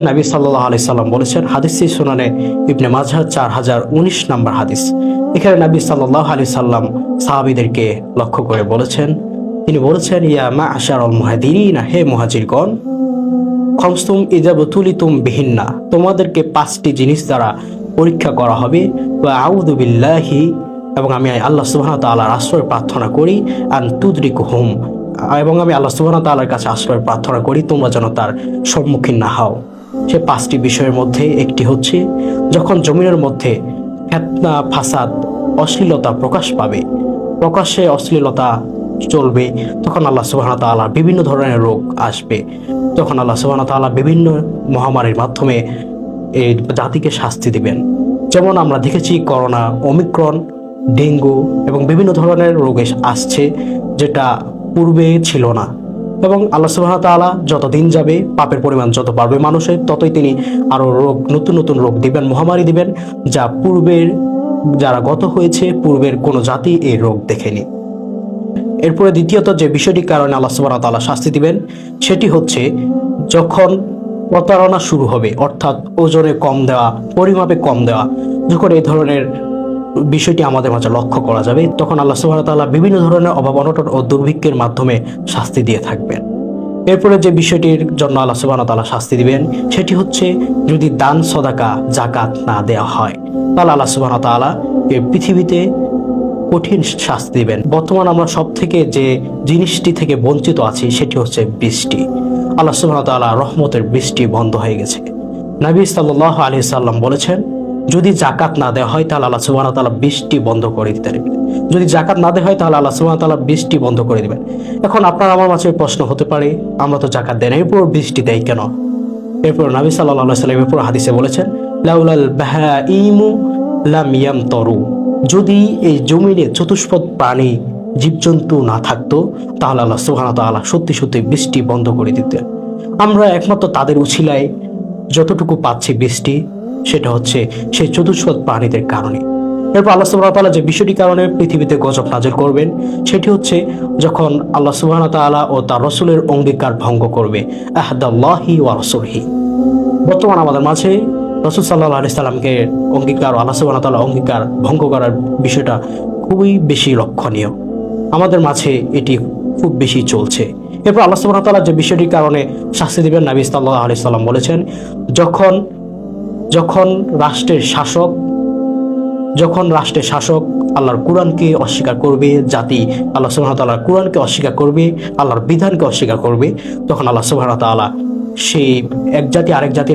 নবী সাল্লাল্লাহু আলাইহি সাল্লাম বলেছেন, হাদিসটি সুনানে ইবনে মাজাহ 4019 নম্বর হাদিস। এখানে নবী সাল্লাল্লাহু আলাইহি সাল্লাম সাহাবীদেরকে লক্ষ্য করে বলেছেন, তিনি বলেছেন, ইয়া মা'শারাল মুহাজিরিন, হে মুহাজিরগণ, খমসুম ইযা বুতুলিতুম বিহিন্না, তোমাদেরকে 5টি জিনিস দ্বারা পরীক্ষা করা হবে। ওয়া আউযু বিল্লাহি, এবং আমি আল্লাহ সুবহানাহু ওয়া তাআলার আশ্রয় প্রার্থনা করি, আন তুদরিকুহুম, এবং আমি আল্লাহ সুবহানাহু ওয়া তাআলার কাছে আশ্রয় প্রার্থনা করি তোমরা যেন তার সম্মুখীন না হও। সে 5টি বিষয়ের মধ্যে একটি হচ্ছে, যখন জমিনের মধ্যে ফিতনা, ফাসাদ, অশ্লীলতা প্রকাশ পাবে, প্রকাশ্যে অশ্লীলতা চলবে, তখন আল্লাহ সুবহানাহু ওয়া তাআলা বিভিন্ন ধরনের রোগ আসবে। তখন আল্লাহ সুবহানাহু ওয়া তাআলা বিভিন্ন মহামারীর মাধ্যমে এই জাতিকে শাস্তি দিবেন। যেমন আমরা দেখেছি করোনা, ওমিক্রন, ডেঙ্গু এবং বিভিন্ন ধরনের রোগ আসছে, যেটা পূর্বে ছিল না। এবং আল্লাহ সুবহানাহু ওয়া তাআলা যত দিন যাবে, পাপের পরিমাণ যত বাড়বে মানুষের, ততই তিনি আরো রোগ, নতুন নতুন রোগ দিবেন, মহামারী দিবেন, যা পূর্বের যারা গত হয়েছে, পূর্বের কোনো জাতি এই রোগ দেখেনি। এরপরে দ্বিতীয়ত যে বিষয়টির কারণে আল্লাহ সুবহানাহু ওয়া তাআলা শাস্তি দিবেন, সেটি হচ্ছে যখন প্রতারণা শুরু হবে, অর্থাৎ ওজনে কম দেওয়া, পরিমাপে কম দেওয়া, যখন এই ধরনের বিষয়টি আমাদের মাঝে লক্ষ্য করা যাবে, তখন আল্লাহ সুবহানাহু ওয়া তাআলা বিভিন্ন ধরনের অভাব, অনটন ও দুর্ভিক্ষের মাধ্যমে শাস্তি দিয়ে থাকবেন। এরপরে যে বিষয়টির জন্য আল্লাহ সুবহানাহু ওয়া তাআলা শাস্তি দিবেন, সেটি হচ্ছে যদি দান, সদাকা, যাকাত না দেওয়া হয়, তাহলে আল্লাহ সুবহানাহু ওয়া তাআলা এই পৃথিবীতে কঠিন শাস্তি দিবেন। বর্তমান আমরা সব থেকে যে জিনিসটি থেকে বঞ্চিত আছি, সেটি হচ্ছে বৃষ্টি। আল্লাহ সুবহানাহু ওয়া তাআলা রহমতের বৃষ্টি বন্ধ হয়ে গেছে। নবী সাল্লাল্লাহু আলাইহি সাল্লাম বলেছেন, যদি যাকাত না দেওয়া হয় তাহলে আল্লাহ সুবহানাহু ওয়া তাআলা বৃষ্টি বন্ধ করে দিতে পারবেন। যদি যাকাত না দেওয়া হয় তাহলে আল্লাহ সুবহানাহু ওয়া তাআলা বৃষ্টি বন্ধ করে দিবেন। এখন আপনার আমার মাঝে প্রশ্ন হতে পারে, আমরা তো যাকাত দেই না, এরপর বৃষ্টি দেয় কেন? এরপর নবী সাল্লাল্লাহু আলাইহি সাল্লাম এরপর হাদিসে বলেছেন, লাউলাল বাহাইমু লাম ইয়ামতারু, যদি এই জমিনে চতুষ্পদ প্রাণী, জীবজন্তু না থাকতো, তাহলে আল্লাহ সুবহানাহু ওয়া তাআলা সত্যি সত্যি বৃষ্টি বন্ধ করে দিতেন। আমরা একমাত্র তাদের উছিলায় যতটুকু পাচ্ছি বৃষ্টি, সেটা হচ্ছে সেই চতুষ্পদ প্রাণীদের কারণে। এরপর আল্লাহ সুবহানাহু ওয়া তাআলা যে বিষয়টির কারণে পৃথিবীতে গজব নাযিল করবেন, সেটি হচ্ছে যখন আল্লাহ সুবহানাহু ওয়া তাআলা ও তার রাসূলের অঙ্গীকার ভঙ্গ করবে, আহদাল্লাহি ওয়া রাসূলিহি। বর্তমান আমাদের মাঝে রাসূল সাল্লাল্লাহু আলাইহি সাল্লামকে অঙ্গীকার, আল্লাহ সুবহানাহু ওয়া তাআলা অঙ্গীকার ভঙ্গ করার বিষয়টা খুবই বেশি লক্ষণীয়। আমাদের মাঝে এটি খুব বেশি চলছে। এরপর আল্লাহ সুবহানাহু ওয়া তাআলা যে বিষয়টির কারণে শাস্তি দিবেন, নবী সাল্লাল্লাহু আলাইহি সাল্লাম বলেছেন, যখন রাষ্ট্রের শাসক আল্লাহর কোরআনকে অস্বীকার করবে, জাতি আল্লাহ সুবহানাহু ওয়া তাআলার কোরআনকে অস্বীকার করবে, আল্লাহর বিধানকে অস্বীকার করবে, তখন আল্লাহ সুবহানাহু ওয়া তাআলা সেই এক জাতি আরেক জাতির